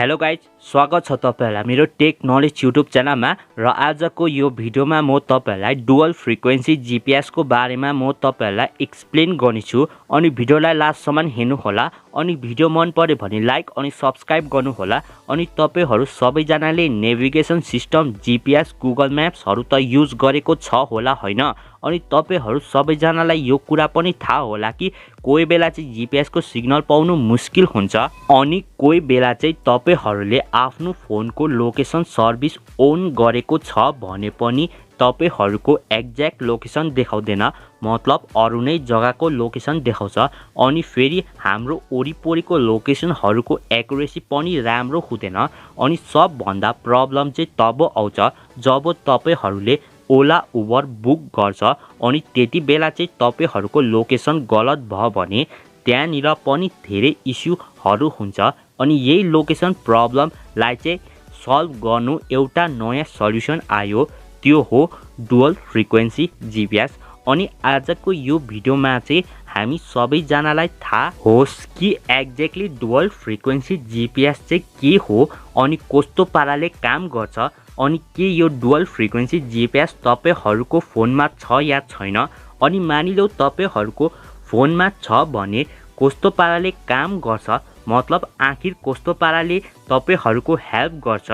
Hello guys, स्वागत छ तपाईहरुलाई मेरो टेक नलेज युट्युब च्यानलमा। र आजको यो भिडियोमा म तपाईहरुलाई डुअल फ्रिक्वेन्सी जीपीएस को बारेमा म तपाईहरुलाई एक्सप्लेन गर्नेछु। अनि भिडियोलाई लास्टसम्म हेर्नु होला। अनि भिडियो मन पर्यो भने लाइक अनि सब्स्क्राइब गर्नु होला। अनि तपाईहरु सबैजनाले नेभिगेसन सिस्टम जीपीएस गुगल म्याप्सहरु त युज गरेको छ होला हैन? अनि तपाईहरु सबैजनालाई यो कुरा पनि थाहा होला कि कोही बेला चाहिँ जीपीएस को सिग्नल पाउनु मुस्किल हुन्छ। अनि कोही बेला चाहिँ तपाईहरुले आफ्नो फोनको लोकेसन सर्भिस अन गरेको छ भने पनि तपाईहरुको एक्ज्याक्ट लोकेसन देखाउँदैन, मतलब अरु नै जग्गाको लोकेसन देखाउँछ। अनि फेरि हाम्रो वरिपरिको लोकेसनहरुको एक्युरेसी पनि राम्रो हुँदैन। अनि सबभन्दा प्रब्लम चाहिँ तब आउँछ जब तपाईहरुले ओला उबर बुक गर्छ अनि त्यति बेला चाहिँ तपाईहरुको लोकेसन गलत भयो भने त्यहाँनिर पनि धेरै इस्युहरु हुन्छ। अनि यही लोकेसन प्रब्लमलाई चाहिँ सल्भ गर्नु एउटा नयाँ सल्युसन आयो, त्यो हो डुअल फ्रिक्वेन्सी जीपीएस। अनि आजको यो भिडियोमा चाहिँ हामी सबैजनालाई थाहा होस् कि एक्ज्याक्टली डुअल फ्रिक्वेन्सी जीपीएस चाहिँ के हो अनि कस्तो पाराले काम गर्छ, अनि के यो डुअल फ्रिक्वेन्सी जीपीएस तपाईहरुको फोनमा छ या छैन, अनि मानिलौ तपाईहरुको फोनमा छ भने कस्तो पाराले काम गर्छ, मतलब आखिर कस्तो पाराले तपाईहरुको हेल्प गर्छ।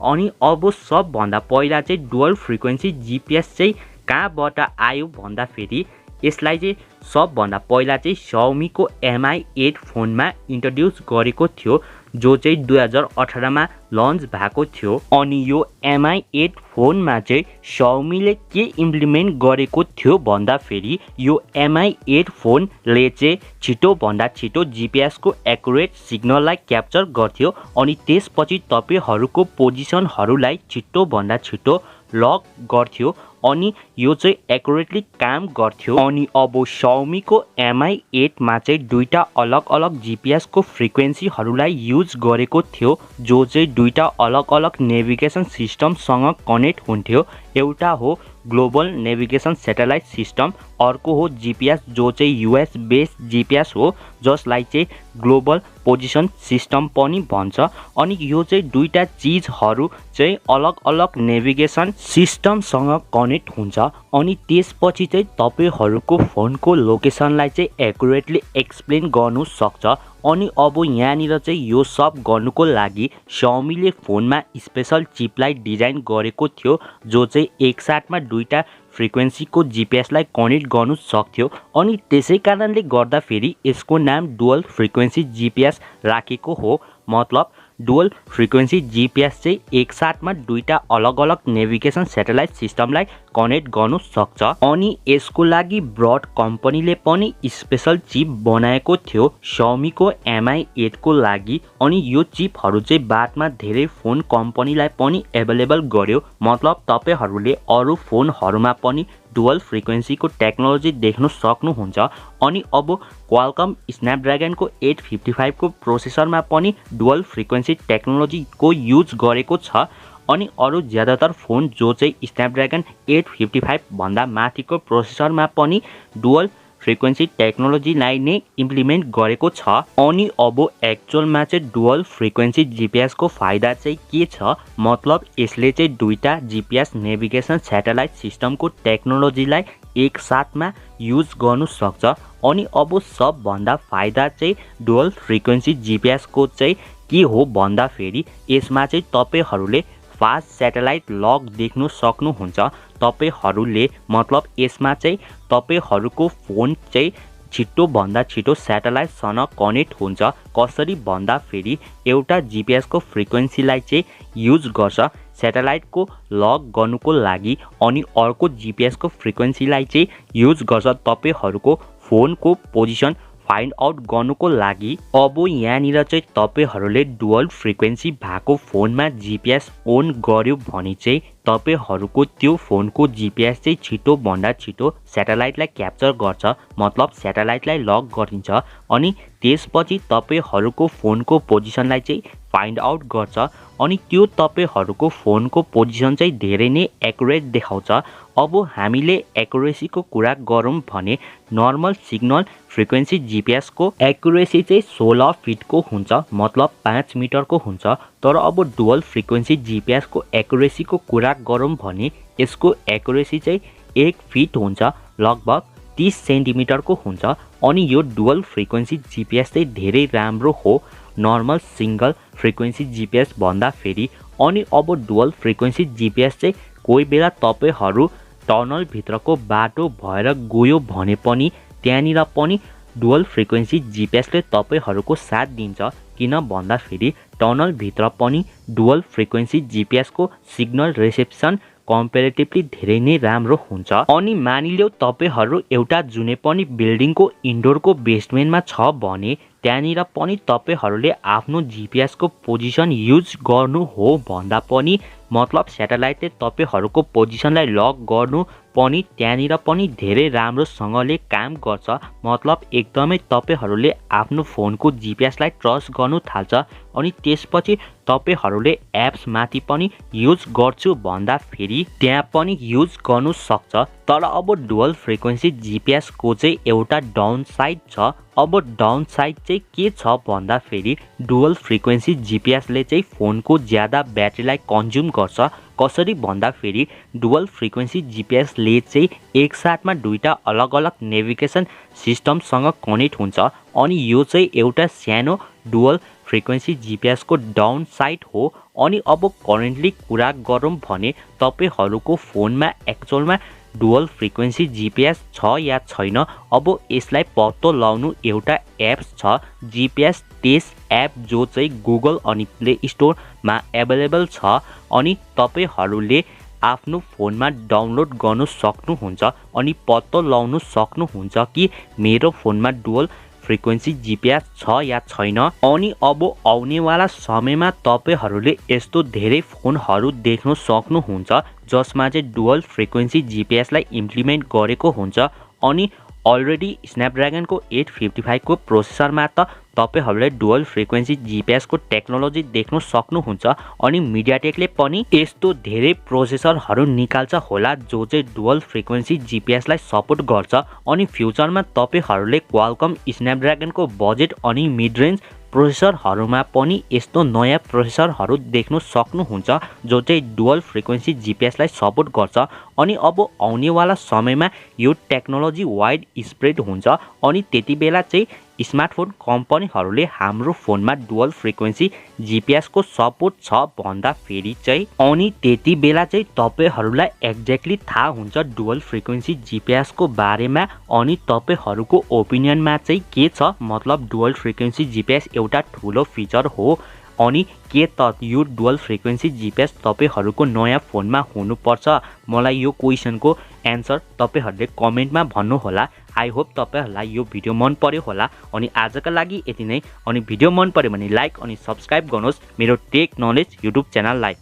अनि अब सबभन्दा पहिला चाहिँ डुअल फ्रिक्वेन्सी जीपीएस चाहिँ कहाँबाट आयो भन्दा फेरि यसलाई चाहिँ सबभन्दा पहिला चाहिँ Xiaomi को Mi 8 फोनमा इन्ट्रोड्युस गरेको थियो, जो चाहिँ 2018 मा लन्च भएको थियो। अनि यो Mi 8 फोनमा चाहिँ Xiaomi ले के इम्प्लिमेन्ट गरेको थियो भन्दा फेरि यो Mi 8 फोनले चाहिँ छिटो भन्दा छिटो जीपीएस को एक्युरेट सिग्नललाई क्याप्चर गर्थ्यो अनि त्यसपछि तपाईहरुको पोजिसनहरुलाई छिटो भन्दा छिटो लक गर्थ्यो अनि यो चाहिँ एक्युरेटली काम गर्थ्यो। अनि अब Xiaomi को Mi 8 मा चाहिँ दुईटा अलग अलग जीपीएस को फ्रिक्वेन्सीहरुलाई युज गरेको थियो, जो चाहिँ दुईटा अलग अलग नेभिगेसन सिस्टमसँग कनेक्ट हुन्थ्यो। एउटा हो ग्लोबल नेभिगेसन सैटेलाइट सिस्टम, अर्को हो जीपीएस जो चाहिँ यूएस बेस्ड जीपीएस हो, जसलाई चाहिँ ग्लोबल पोजिसन सिस्टम पनि भन्छ। अनि यो चाहिँ दुईटा चीजहरु चाहिँ अलग अलग नेभिगेसन सिस्टमसँग कनेक्ट हुन्छ अनि त्यसपछि चाहिँ तपाईहरुको फोनको लोकेसनलाई चाहिँ एक्युरेटली एक्सप्लेन गर्नु सक्छ। अनि अब यहाँनिर चाहिँ यो सब गर्नुको लागि Xiaomi ले फोनमा स्पेशल चिपलाई डिजाइन गरेको थियो, जो चाहिँ एकसाथमा दुईटा फ्रिक्वेन्सी को जीपीएस लाई कनेक्ट गर्नु सक्थ्यो। अनि त्यसै कारणले गर्दा फेरि यसको नाम डुअल फ्रिक्वेन्सी जीपीएस राखेको हो, मतलब डुअल फ्रिक्वेन्सी जीपीएस चाहिँ एकसाथमा दुईटा अलग अलग नेभिगेसन सैटेलाइट सिस्टमलाई कनेक्ट गर्नु सक्छ। अनि यसको लागि ब्रड कम्पनीले पनि स्पेशल चिप बनाएको थियो Xiaomi को Mi 8 को लागि। अनि यो चिपहरु चाहिँ बादमा धेरै फोन कम्पनीलाई पनि एभाइलेबल गर्यो, मतलब तपाईहरुले अरु फोनहरुमा पनि डुअल फ्रिक्वेन्सी को टेक्नोलोजी देख्न सक्नुहुन्छ। अनि अब क्वालकम स्न्यापड्रागन को 855 को प्रोसेसरमा पनि डुअल फ्रिक्वेन्सी टेक्नोलोजी को युज गरेको छ। अनि अरु ज्यादातर फोन जो चाहिँ स्न्यापड्रागन 855 भन्दा माथिको प्रोसेसरमा पनि डुअल फ्रिक्वेन्सी टेक्नोलोजीलाई नै इम्प्लिमेन्ट गरेको छ। अनि अब एक्चुअलमा चाहिँ डुअल फ्रिक्वेन्सी जीपीएस को फाइदा चाहिँ के छ, मतलब यसले चाहिँ दुईटा जीपीएस नेभिगेसन सैटेलाइट सिस्टमको टेक्नोलोजीलाई एक साथमा युज गर्नु सक्छ। अनि अब सबभन्दा फाइदा चाहिँ डुअल फ्रिक्वेन्सी जीपीएस को चाहिँ के हो भन्दा फेरि यसमा चाहिँ तपाईहरुले फास्ट सैटेलाइट लक देख्न सक्नुहुन्छ। तपाईहरुले मतलब यसमा चाहिँ तपाईहरुको फोन चाहिँ छिटो भन्दा छिटो सैटेलाइटसँग कनेक्ट हुन्छ। कसरी भन्दा फेरि एउटा जीपीएस को फ्रिक्वेन्सीलाई चाहिँ युज गर्छ सैटेलाइट को लक गर्नुको लागि, अनि अर्को जीपीएस को फ्रिक्वेन्सीलाई चाहिँ युज गर्छ तपाईहरुको फोनको पोजिसन फाइन्ड आउट गर्नुको लागि। अब यहाँनिर चाहिँ तपाईहरुले डुअल फ्रिक्वेन्सी भएको फोनमा जीपीएस अन गर्यो भने चाहिँ तपाईहरुको त्यो फोनको जीपीएस चाहिँ छिटो भन्दा छिटो स्याटेलाइटलाई क्याप्चर गर्छ, मतलब स्याटेलाइटलाई लक गरिन्छ अनि त्यसपछि तपाईहरुको फोनको पोजिसनलाई चाहिँ फाइन्ड आउट गर्छ अनि त्यो तपाईहरुको फोनको पोजिसन चाहिँ धेरै नै एक्युरेट देखाउँछ। अब हामीले एक्युरेसीको कुरा गरौँ भने नर्मल सिग्नल फ्रिक्वेन्सी जीपीएस को एक्युरेसी चाहिँ 16 फिटको हुन्छ, मतलब 5 मिटरको हुन्छ। तर अब डुअल फ्रिक्वेन्सी जीपीएस को एक्युरेसी को कुरा गरौँ भने यसको एक्युरेसी चाहिँ 1 फिट हुन्छ, लगभग 30 सेन्टिमिटरको हुन्छ अनि यो डुअल फ्रिक्वेन्सी जीपीएस चाहिँ धेरै राम्रो हो नर्मल सिंगल फ्रिक्वेन्सी जीपीएस भन्दा फेरि। अनि अब डुअल फ्रिक्वेन्सी जीपीएस चाहिँ कोही बेला तपाईहरु टनल भित्रको बाटो भएर गयो भने पनि त्यहाँनिर पनि डुअल फ्रिक्वेन्सी जीपीएसले तपाईहरुको साथ दिन्छ, किन भन्दा फेरि टनल भित्र पनि डुअल फ्रिक्वेन्सी जीपीएस को सिग्नल रिसेप्सन कम्पेरेटिभली धेरै नै राम्रो हुन्छ। अनि मानिलियो तपाईहरु एउटा जुनै पनि बिल्डिङको इन्डोरको बेसमेन्टमा छ भने त्यहाँनिर पनि तपाईहरुले आफ्नो जीपीएस को पोजिसन युज गर्नु हो भन्दा पनि, मतलब स्याटेलाइटले तपाईहरुको पोजिसनलाई लक गर्नु पनि त्यहाँनिर पनि धेरै राम्रोसँगले काम गर्छ। मतलब एकदमै तपाईहरुले आफ्नो फोनको जीपीएसलाई ट्रस्ट गर्नु थाल्छ अनि त्यसपछि तपाईहरुले एप्स माथि पनि युज गर्छु भन्दा फेरि त्यहाँ पनि युज गर्नु सक्छ। तर अब डुअल फ्रिक्वेन्सी जीपीएस को चाहिँ एउटा डाउन साइड छ। अब डाउन साइड चाहिँ के छ भन्दा फेरि डुअल फ्रिक्वेन्सी जीपीएसले चाहिँ फोनको ज्यादा ब्याट्रीलाई कन्ज्युम गर्छ। कसरी भन्दा फेरि डुअल फ्रिक्वेन्सी जीपीएसले चाहिँ एकसाथमा दुईटा अलग अलग नेभिगेसन सिस्टमसँग कनेक्ट हुन्छ अनि यो चाहिँ एउटा सानो डुअल फ्रिक्वेन्सी जीपीएस को डाउन साइड हो। अनि अब करेन्टली कुरा गरौँ भने तपाईहरुको फोनमा एक्चुअलमा डुअल फ्रिक्वेन्सी जीपीएस छ या छैन, अब यसलाई पत्तो लगाउनु एउटा एप्स छ जीपीएस टेस्ट एप, जो चाहिँ गुगल अनि प्ले स्टोरमा एभाइलेबल छ अनि तपाईहरुले आफ्नो फोनमा डाउनलोड गर्न सक्नुहुन्छ अनि पत्तो लगाउन सक्नुहुन्छ कि मेरो फोनमा डुअल फ्रिक्वेन्सी जीपीएस छ या छैन। अनि अब आउनेवाला समयमा तपाईहरुले यस्तो धेरै फोनहरु देख्न सक्नुहुन्छ जसमा चाहिँ डुअल फ्रिक्वेन्सी जीपीएसलाई इम्प्लिमेन्ट गरेको हुन्छ अनि अलरेडी स्न्यापड्रागन को 855 को प्रोसेसरमा त तपाईहरुले डुअल फ्रिक्वेन्सी जीपीएस को टेक्नोलोजी देख्न सक्नुहुन्छ अनि मिडियाटेकले पनि यस्तो धेरै प्रोसेसरहरु निकाल्छ होला जो चाहिँ डुअल फ्रिक्वेन्सी जीपीएसलाई सपोर्ट गर्छ अनि फ्युचरमा तपाईहरुले क्वालकम स्न्यापड्रागन को बजेट अनि मिड रेन्ज प्रोसेसरहरुमा पनि यस्तो नयाँ प्रोसेसरहरु देख्न सक्नुहुन्छ जो चाहिँ डुअल फ्रिक्वेन्सी जीपीएसलाई सपोर्ट गर्छ अनि अब आउनेवाला समयमा यो टेक्नोलोजी वाइड स्प्रेड हुन्छ अनि त्यतिबेला चाहिँ स्मार्टफोन कम्पनीहरुले हाम्रो फोनमा डुअल फ्रिक्वेन्सी जीपीएस को सपोर्ट छ भन्दा फेरि चाहिँ अनि त्यतिबेला चाहिँ तपाईहरुलाई एक्ज्याक्टली थाहा हुन्छ डुअल फ्रिक्वेन्सी जीपीएस को बारेमा अनि तपाईहरुको ओपिनियनमा चाहिँ के छ। मतलब डुअल फ्रिक्वेन्सी जीपीएस एउटा ठूलो फिचर हो अनि के त यो डुअल फ्रिक्वेन्सी जीपीएस तपाईहरुको नयाँ फोनमा हुनुपर्छ? मलाई यो क्वेशनको एन्सर तपाईहरुले कमेन्टमा भन्नु होला। आई होप तपाईहरुलाई यो भिडियो मन पर्यो होला अनि आजका लागि यति नै। अनि भिडियो मन पर्यो भने लाइक अनि सब्स्क्राइब गर्नुहोस् मेरो टेक नलेज युट्युब च्यानललाई।